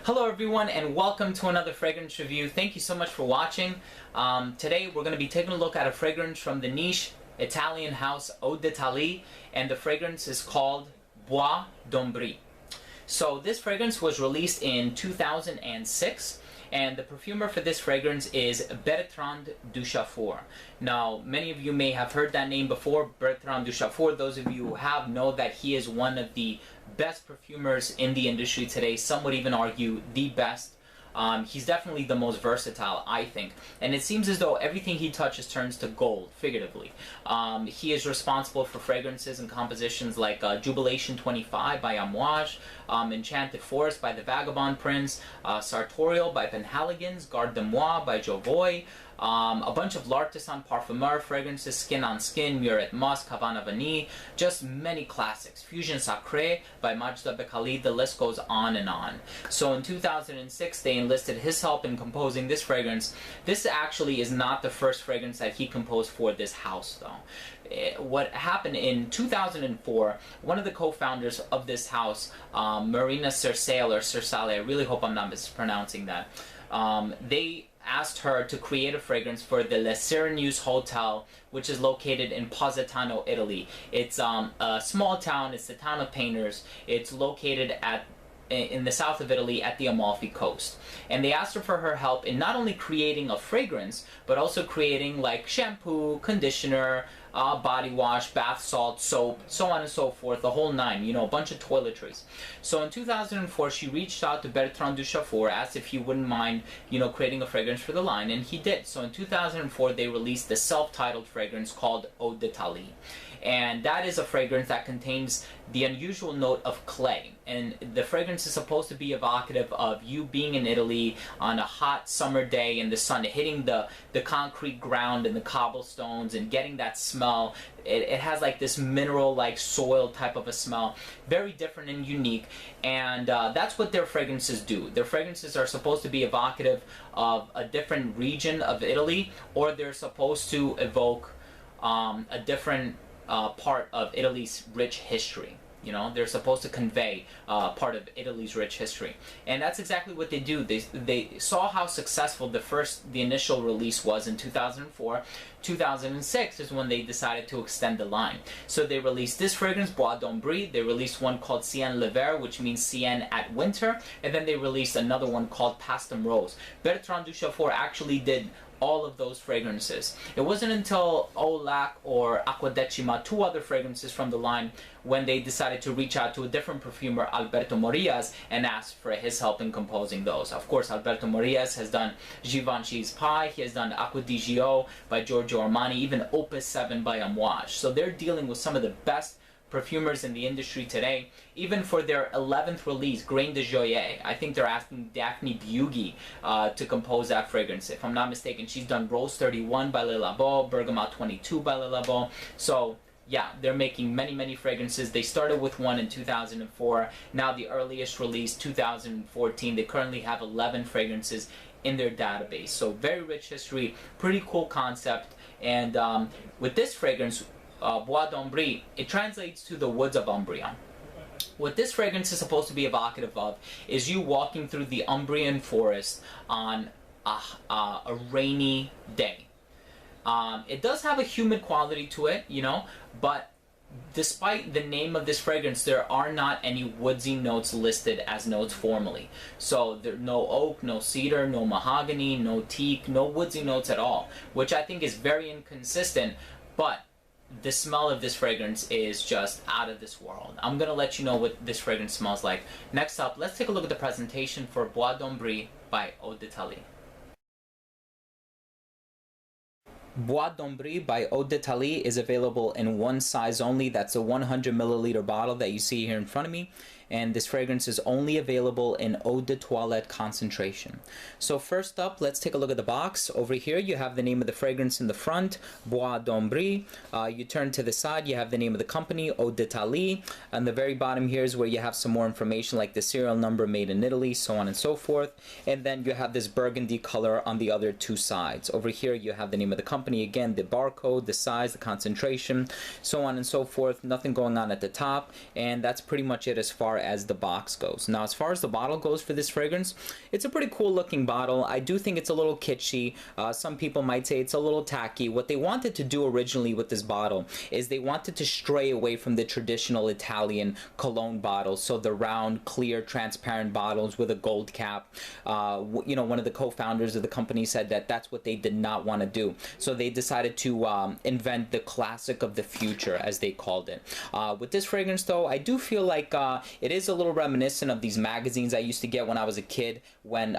Hello everyone and welcome to another fragrance review. Thank you so much for watching. Today we're going to be taking a look at a fragrance from the niche Italian house Eau d'Italie, and the fragrance is called Bois d'Ombrie. So this fragrance was released in 2006, and the perfumer for this fragrance is Bertrand Duchaoufour. Now, many of you may have heard that name before, Bertrand Duchaoufour. Those of you who have know that he is one of the best perfumers in the industry today. Some would even argue the best. He's definitely the most versatile, I think. And it seems as though everything he touches turns to gold, figuratively. He is responsible for fragrances and compositions like Jubilation 25 by Bois, Enchanted Forest by the Vagabond Prince, Sartorial by Penhaligon's, Garde de Moi by Bois, a bunch of L'Artisan Parfumeur fragrances, Skin on Skin, Murette Musk, Havana Vanille, just many classics. Fusion Sacré by Majda Bekhali, the list goes on and on. So in 2006 they enlisted his help in composing this fragrance. This actually is not the first fragrance that he composed for this house though. What happened in 2004, one of the co-founders of this house, Marina Cersale, I really hope I'm not mispronouncing that, they asked her to create a fragrance for the Le Cyrenus Hotel, which is located in Positano, Italy. It's a small town. It's the town of painters. It's located in the south of Italy at the Amalfi Coast. And they asked her for her help in not only creating a fragrance, but also creating like shampoo, conditioner, body wash, bath salt, soap, so on and so forth, the whole nine, you know, a bunch of toiletries. So in 2004, she reached out to Bertrand Duchaoufour, asked if he wouldn't mind, you know, creating a fragrance for the line, and he did. So in 2004, they released the self-titled fragrance called Eau d'Italie. And that is a fragrance that contains the unusual note of clay. And the fragrance is supposed to be evocative of you being in Italy on a hot summer day and the sun hitting the concrete ground and the cobblestones and getting that smell. It has like this mineral-like soil type of a smell. Very different and unique. And that's what their fragrances do. Their fragrances are supposed to be evocative of a different region of Italy, or they're supposed to evoke a different part of Italy's rich history. You know, they're supposed to convey part of Italy's rich history, and that's exactly what they do. They saw how successful the initial release was in 2004. 2006 is when they decided to extend the line. So they released this fragrance, Bois d'Ombrie. They released one called Cien l'hiver, which means Cien at winter, and then they released another one called Pastem Rose. Bertrand Duchaoufour actually did all of those fragrances. It wasn't until Eau Lac or Acquadecima, two other fragrances from the line, when they decided to reach out to a different perfumer, Alberto Morillas, and ask for his help in composing those. Of course, Alberto Morillas has done Givenchy's Pie, he has done Acqua di Gio by Giorgio Armani, even Opus 7 by Amouage. So they're dealing with some of the best perfumers in the industry today. Even for their 11th release, Grain de Joyer, I think they're asking Daphne Bughi to compose that fragrance. If I'm not mistaken, she's done Rose 31 by Le Labo, Bergamot 22 by Le Labo. So yeah, they're making many fragrances. They started with one in 2004. Now the earliest release, 2014. They currently have 11 fragrances in their database. So very rich history, pretty cool concept. And with this fragrance, Bois d'Ombrie, it translates to the woods of Umbria. What this fragrance is supposed to be evocative of is you walking through the Umbrian forest on a rainy day. It does have a humid quality to it, you know, but despite the name of this fragrance, there are not any woodsy notes listed as notes formally. So there's no oak, no cedar, no mahogany, no teak, no woodsy notes at all, which I think is very inconsistent, but the smell of this fragrance is just out of this world. I'm going to let you know what this fragrance smells like. Next up, let's take a look at the presentation for Bois d'Ombrie by Eau d'Italie. Bois d'Ombrie by Eau d'Italie is available in one size only. That's a 100 milliliter bottle that you see here in front of me. And this fragrance is only available in Eau de Toilette concentration. So first up, let's take a look at the box. Over here, you have the name of the fragrance in the front, Bois d'Ombrie. You turn to the side, you have the name of the company, Eau d'Italie. On the very bottom here is where you have some more information like the serial number, made in Italy, so on and so forth. And then you have this burgundy color on the other two sides. Over here, you have the name of the company, again, the barcode, the size, the concentration, so on and so forth. Nothing going on at the top. And that's pretty much it as far as the box goes. Now, as far as the bottle goes for this fragrance, it's a pretty cool looking bottle. I do think it's a little kitschy. Some people might say it's a little tacky. What they wanted to do originally with this bottle is they wanted to stray away from the traditional Italian cologne bottles, so the round, clear, transparent bottles with a gold cap. You know, one of the co-founders of the company said that that's what they did not want to do. So they decided to invent the classic of the future, as they called it. With this fragrance, though, I do feel like it is a little reminiscent of these magazines I used to get when I was a kid, when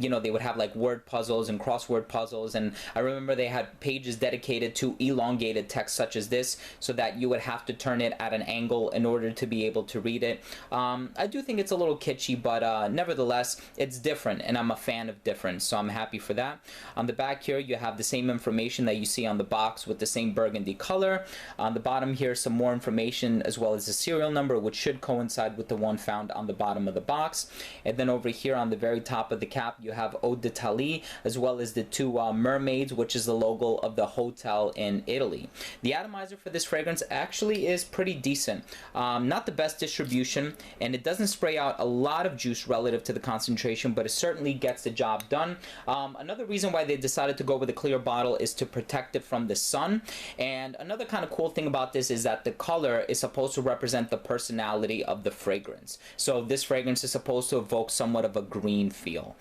you know, they would have like word puzzles and crossword puzzles, and I remember they had pages dedicated to elongated text such as this, so that you would have to turn it at an angle in order to be able to read it. I do think it's a little kitschy, but nevertheless, it's different, and I'm a fan of difference, so I'm happy for that. On the back here, you have the same information that you see on the box with the same burgundy color. On the bottom here, some more information as well as the serial number, which should coincide with the one found on the bottom of the box. And then over here on the very top of the cap, you have Eau d'Italie, as well as the two mermaids, which is the logo of the hotel in Italy. The atomizer for this fragrance actually is pretty decent. Not the best distribution, and it doesn't spray out a lot of juice relative to the concentration, but it certainly gets the job done. Another reason why they decided to go with a clear bottle is to protect it from the sun. And another kind of cool thing about this is that the color is supposed to represent the personality of the fragrance. So this fragrance is supposed to evoke somewhat of a green feel.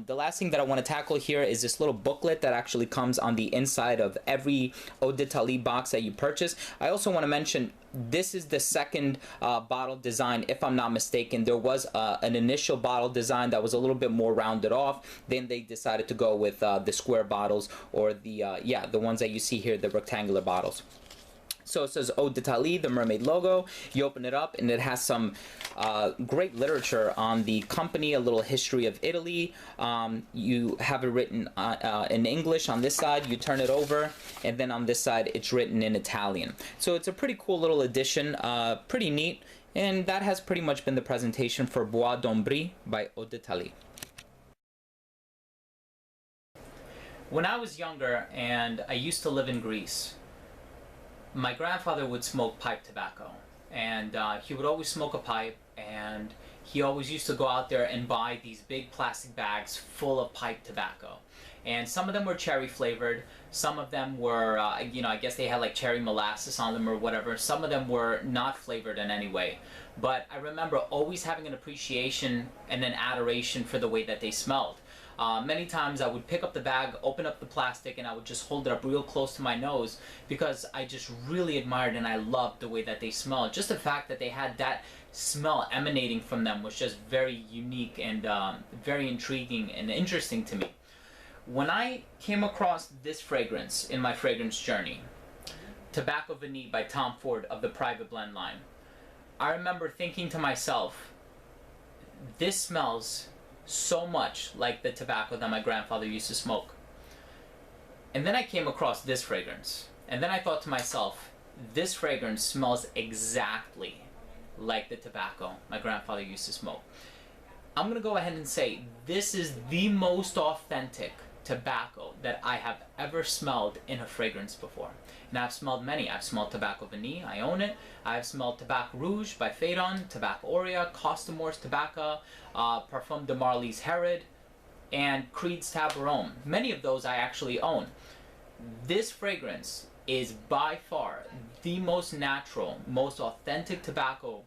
The last thing that I want to tackle here is this little booklet that actually comes on the inside of every Eau d'Italie box that you purchase. I also want to mention, this is the second bottle design, if I'm not mistaken. There was an initial bottle design that was a little bit more rounded off. Then they decided to go with the square bottles, or the ones that you see here, the rectangular bottles. So it says Eau d'Italie, the mermaid logo. You open it up and it has some great literature on the company, a little history of Italy. You have it written in English on this side. You turn it over, and then on this side it's written in Italian. So it's a pretty cool little addition, pretty neat. And that has pretty much been the presentation for Bois d'Ombry by Eau d'Italie. When I was younger and I used to live in Greece, my grandfather would smoke pipe tobacco, and he would always smoke a pipe, and he always used to go out there and buy these big plastic bags full of pipe tobacco. And some of them were cherry flavored, some of them were, you know, I guess they had like cherry molasses on them or whatever. Some of them were not flavored in any way. But I remember always having an appreciation and an adoration for the way that they smelled. Many times I would pick up the bag, open up the plastic, and I would just hold it up real close to my nose because I just really admired and I loved the way that they smelled. Just the fact that they had that smell emanating from them was just very unique and very intriguing and interesting to me. When I came across this fragrance in my fragrance journey, Tobacco Vanille by Tom Ford of the Private Blend line, I remember thinking to myself, this smells so much like the tobacco that my grandfather used to smoke. And then I came across this fragrance, and then I thought to myself, this fragrance smells exactly like the tobacco my grandfather used to smoke. I'm gonna go ahead and say this is the most authentic tobacco that I have ever smelled in a fragrance before. And I've smelled many. I've smelled Tobacco Vanille, I own it. I've smelled Tobacco Rouge by Phaedon, Tobacco Aurea, Costumor's Tobacco, Parfum de Marly's Herod, and Creed's Tabaron. Many of those I actually own. This fragrance is by far the most natural, most authentic tobacco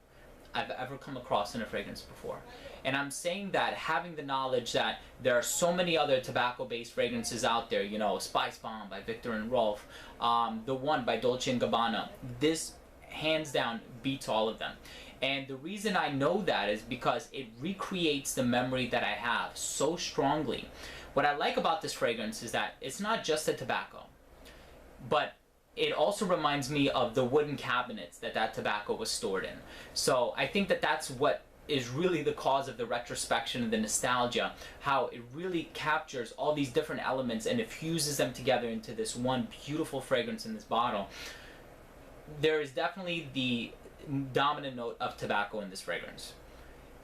I've ever come across in a fragrance before. And I'm saying that having the knowledge that there are so many other tobacco-based fragrances out there, you know, Spice Bomb by Victor and Rolf, the one by Dolce & Gabbana, this hands down beats all of them. And the reason I know that is because it recreates the memory that I have so strongly. What I like about this fragrance is that it's not just a tobacco, but it also reminds me of the wooden cabinets that that tobacco was stored in. So I think that that's what is really the cause of the retrospection and the nostalgia, how it really captures all these different elements and it fuses them together into this one beautiful fragrance in this bottle. There is definitely the dominant note of tobacco in this fragrance.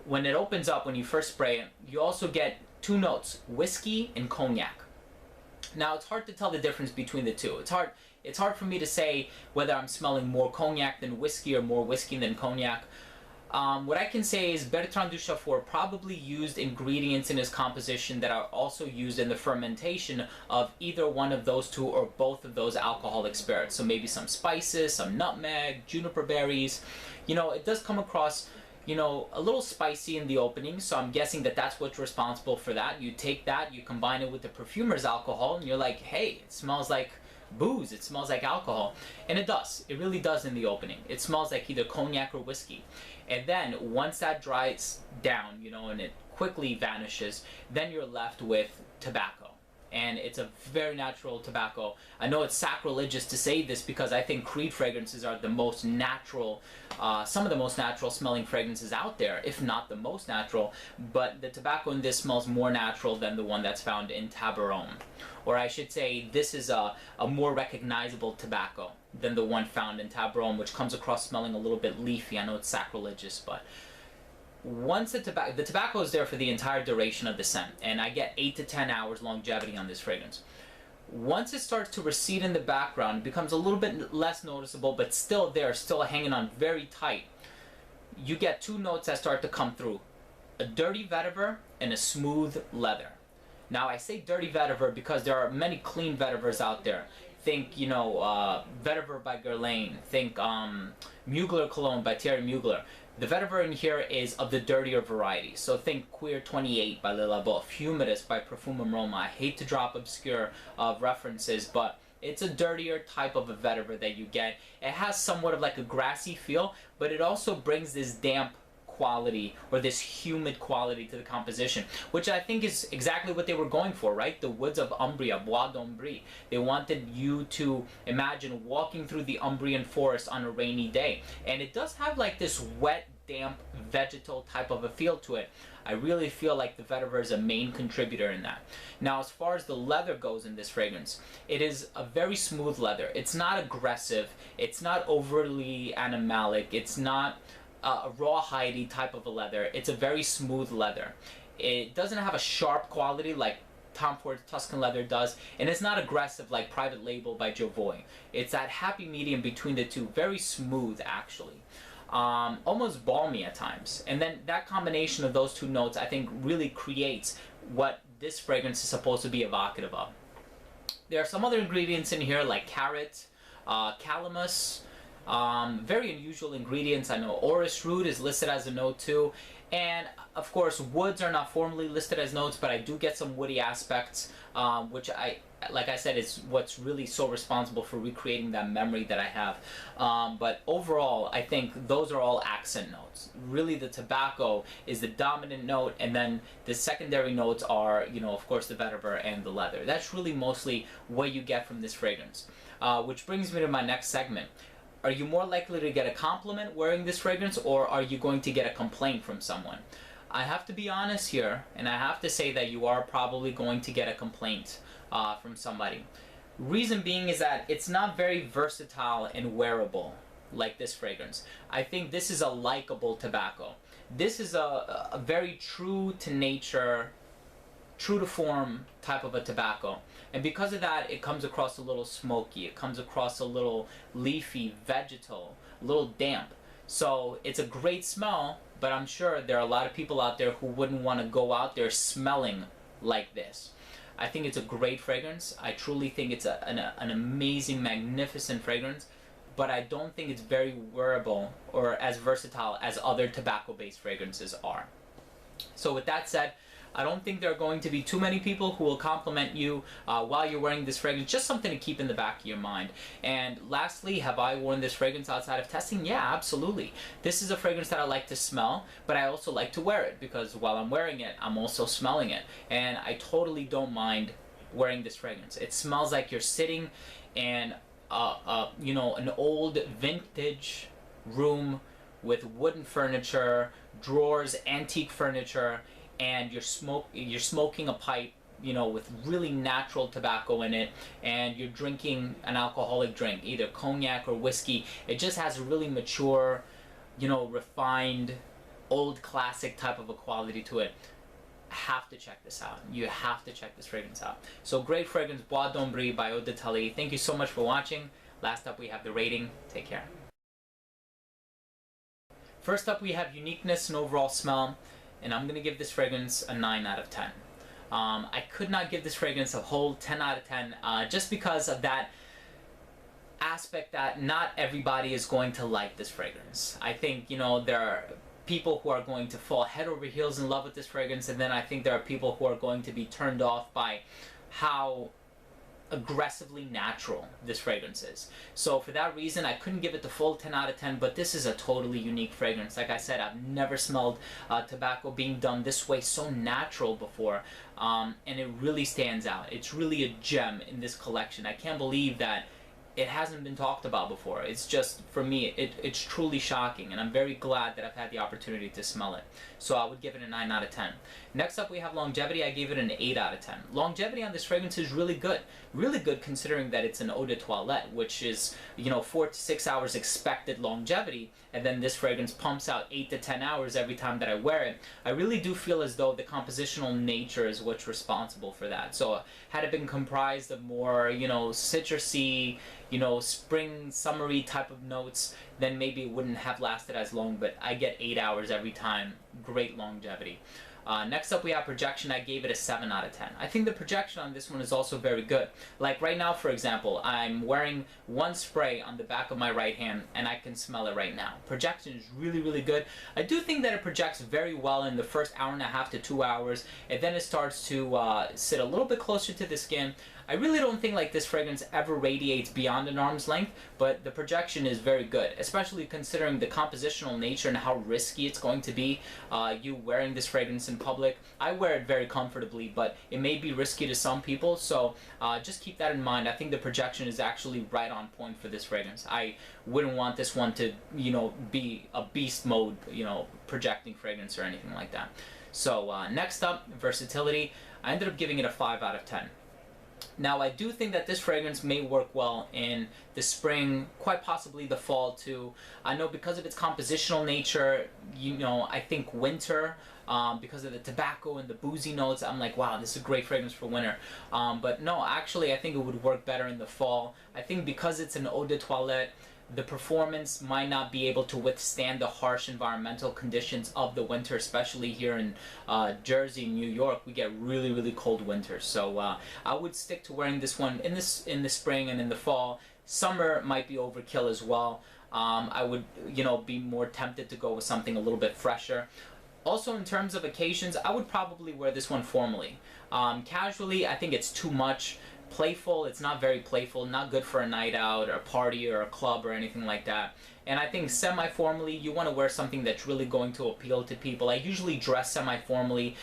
When it opens up, when you first spray it, you also get two notes, whiskey and cognac. Now it's hard to tell the difference between the two. It's hard for me to say whether I'm smelling more cognac than whiskey or more whiskey than cognac. What I can say is Bertrand Duchaoufour probably used ingredients in his composition that are also used in the fermentation of either one of those two or both of those alcoholic spirits. So maybe some spices, some nutmeg, juniper berries. You know, it does come across, you know, a little spicy in the opening, so I'm guessing that that's what's responsible for that. You take that, you combine it with the perfumer's alcohol, and you're like, hey, it smells like booze, it smells like alcohol. And it does, it really does in the opening. It smells like either cognac or whiskey. And then once that dries down, you know, and it quickly vanishes, then you're left with tobacco. And it's a very natural tobacco. I know it's sacrilegious to say this because I think Creed fragrances are the most natural, some of the most natural smelling fragrances out there, if not the most natural, but the tobacco in this smells more natural than the one that's found in Tabaron. Or I should say, this is a more recognizable tobacco than the one found in Tabaron, which comes across smelling a little bit leafy. I know it's sacrilegious, but once the tobacco is there for the entire duration of the scent, and I get 8 to 10 hours longevity on this fragrance. Once it starts to recede in the background, it becomes a little bit less noticeable, but still there, still hanging on very tight. You get two notes that start to come through: a dirty vetiver and a smooth leather. Now I say dirty vetiver because there are many clean vetivers out there. Think, you know, vetiver by Guerlain. Think Mugler Cologne by Thierry Mugler. The vetiver in here is of the dirtier variety. So think Queer 28 by Le Labo, Humidus by Perfumer Roma. I hate to drop obscure references, but it's a dirtier type of a vetiver that you get. It has somewhat of like a grassy feel, but it also brings this damp quality or this humid quality to the composition, which I think is exactly what they were going for, right? The woods of Umbria, Bois d'Ombrie. They wanted you to imagine walking through the Umbrian forest on a rainy day. And it does have like this wet, damp, vegetal type of a feel to it. I really feel like the vetiver is a main contributor in that. Now, as far as the leather goes in this fragrance, it is a very smooth leather. It's not aggressive. It's not overly animalic. It's not a rawhidey type of a leather. It's a very smooth leather. It doesn't have a sharp quality like Tom Ford's Tuscan leather does, and it's not aggressive like Private Label by Jovoy. It's that happy medium between the two, very smooth actually. Almost balmy at times. And then that combination of those two notes I think really creates what this fragrance is supposed to be evocative of. There are some other ingredients in here like carrot, calamus, very unusual ingredients. I know orris root is listed as a note too, and of course woods are not formally listed as notes, but I do get some woody aspects, which like I said, is what's really so responsible for recreating that memory that I have. But overall, I think those are all accent notes. Really, the tobacco is the dominant note, and then the secondary notes are, you know, of course, the vetiver and the leather. That's really mostly what you get from this fragrance. Which brings me to my next segment. Are you more likely to get a compliment wearing this fragrance, or are you going to get a complaint from someone? I have to be honest here, and I have to say that you are probably going to get a complaint from somebody. Reason being is that it's not very versatile and wearable like this fragrance. I think this is a likable tobacco. This is a very true to nature, true to form type of a tobacco. And because of that, it comes across a little smoky, it comes across a little leafy, vegetal, a little damp. So it's a great smell, but I'm sure there are a lot of people out there who wouldn't want to go out there smelling like this. I think it's a great fragrance. I truly think it's an amazing, magnificent fragrance, but I don't think it's very wearable or as versatile as other tobacco-based fragrances are. So with that said, I don't think there are going to be too many people who will compliment you while you're wearing this fragrance. Just something to keep in the back of your mind. And lastly, have I worn this fragrance outside of testing? Yeah, absolutely. This is a fragrance that I like to smell, but I also like to wear it because while I'm wearing it, I'm also smelling it. And I totally don't mind wearing this fragrance. It smells like you're sitting in you know, an old vintage room with wooden furniture, drawers, antique furniture, and you're smoking a pipe, you know, with really natural tobacco in it, and you're drinking an alcoholic drink, either cognac or whiskey. It just has a really mature, you know, refined, old classic type of a quality to it. Have to check this out. You have to check this fragrance out. So great fragrance, Bois d'Ombrie by Eau de Thalie. Thank you so much for watching. Last up we have the rating. Take care. First up, we have uniqueness and overall smell, and I'm going to give this fragrance a 9 out of 10. I could not give this fragrance a whole 10 out of 10 just because of that aspect that not everybody is going to like this fragrance. I think, you know, there are people who are going to fall head over heels in love with this fragrance, and then I think there are people who are going to be turned off by how aggressively natural this fragrance is. So for that reason, I couldn't give it the full 10 out of 10, but this is a totally unique fragrance. Like I said, I've never smelled tobacco being done this way, so natural before, and it really stands out. It's really a gem in this collection. I can't believe that it hasn't been talked about before. It's just, for me, it's truly shocking, and I'm very glad that I've had the opportunity to smell it. So I would give it a 9 out of 10. Next up, we have longevity. I gave it an 8 out of 10. Longevity on this fragrance is really good. Really good considering that it's an eau de toilette, which is, you know, 4 to 6 hours expected longevity, and then this fragrance pumps out 8 to 10 hours every time that I wear it. I really do feel as though the compositional nature is what's responsible for that. So had it been comprised of more, you know, citrusy, you know, spring, summery type of notes, then maybe it wouldn't have lasted as long, but I get 8 hours every time. Great longevity. Next up, we have projection. I gave it a 7 out of 10. I think the projection on this one is also very good. Like right now, for example, I'm wearing one spray on the back of my right hand, and I can smell it right now. Projection is really, really good. I do think that it projects very well in the first hour and a half to 2 hours, and then it starts to sit a little bit closer to the skin. I really don't think like this fragrance ever radiates beyond an arm's length, but the projection is very good, especially considering the compositional nature and how risky it's going to be, you wearing this fragrance in public. I wear it very comfortably, but it may be risky to some people, so just keep that in mind. I think the projection is actually right on point for this fragrance. I wouldn't want this one to, you know, be a beast mode, you know, projecting fragrance or anything like that. So next up, versatility. I ended up giving it a 5 out of 10. Now, I do think that this fragrance may work well in the spring, quite possibly the fall too. I know because of its compositional nature, you know, I think winter, because of the tobacco and the boozy notes, I'm like, wow, this is a great fragrance for winter. But no, actually, I think it would work better in the fall. I think because it's an eau de toilette, the performance might not be able to withstand the harsh environmental conditions of the winter, especially here in Jersey, New York. We get really, really cold winters. So I would stick to wearing this one in the spring and in the fall. Summer might be overkill as well. I would, you know, be more tempted to go with something a little bit fresher. Also, in terms of occasions, I would probably wear this one formally. Casually, I think it's too much. Playful, it's not very playful, not good for a night out or a party or a club or anything like that. And I think semi-formally, you want to wear something that's really going to appeal to people. I usually dress semi-formally,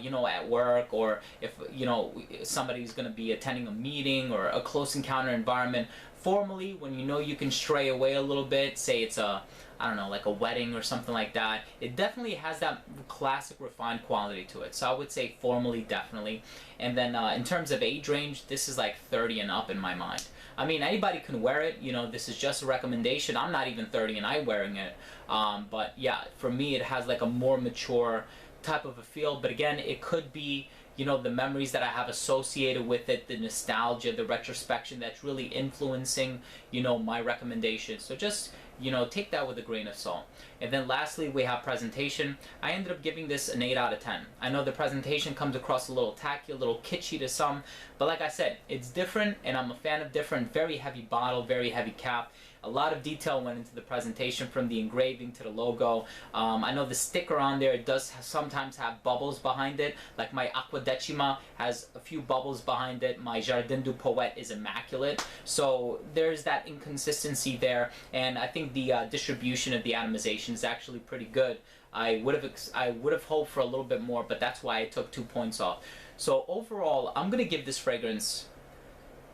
you know, at work, or if, you know, somebody's going to be attending a meeting or a close encounter environment. Formally, when you know you can stray away a little bit, say it's a, I don't know, like a wedding or something like that, it definitely has that classic refined quality to it. So I would say formally, definitely. And then in terms of age range, this is like 30 and up in my mind. I mean, anybody can wear it, you know, this is just a recommendation. I'm not even 30 and I'm wearing it. But yeah, for me, it has like a more mature type of a feel. But again, it could be, you know, the memories that I have associated with it, the nostalgia, the retrospection that's really influencing, you know, my recommendation. So just, you know, take that with a grain of salt. And then lastly, we have presentation. I ended up giving this an 8 out of 10. I know the presentation comes across a little tacky, a little kitschy to some, but like I said, it's different, and I'm a fan of different. Very heavy bottle, very heavy cap. A lot of detail went into the presentation, from the engraving to the logo. I know the sticker on there, it does sometimes have bubbles behind it. Like my Acqua Decima has a few bubbles behind it. My Jardin du Poète is immaculate. So there's that inconsistency there, and I think the distribution of the atomization is actually pretty good. I would have hoped for a little bit more, but that's why I took 2 points off. So overall, I'm gonna give this fragrance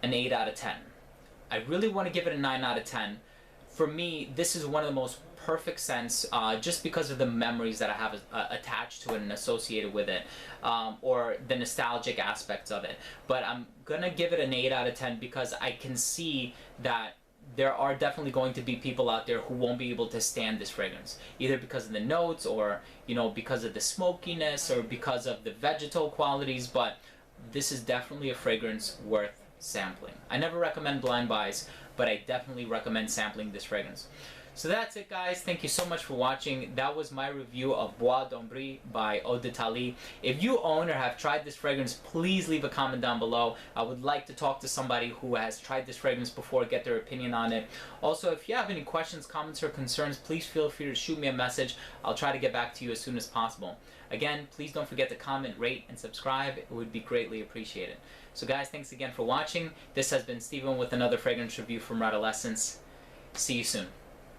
an 8 out of 10. I really want to give it a 9 out of 10. For me, this is one of the most perfect scents, just because of the memories that I have attached to it and associated with it, or the nostalgic aspects of it. But I'm gonna give it an 8 out of 10 because I can see that there are definitely going to be people out there who won't be able to stand this fragrance, either because of the notes, or, you know, because of the smokiness, or because of the vegetal qualities. But this is definitely a fragrance worth sampling. I never recommend blind buys, but I definitely recommend sampling this fragrance. So that's it, guys. Thank you so much for watching. That was my review of Bois d'Ombry by Eau d'Italie. If you own or have tried this fragrance, please leave a comment down below. I would like to talk to somebody who has tried this fragrance before, get their opinion on it. Also, if you have any questions, comments, or concerns, please feel free to shoot me a message. I'll try to get back to you as soon as possible. Again, please don't forget to comment, rate, and subscribe. It would be greatly appreciated. So guys, thanks again for watching. This has been Steven with another fragrance review from Radolescence. See you soon.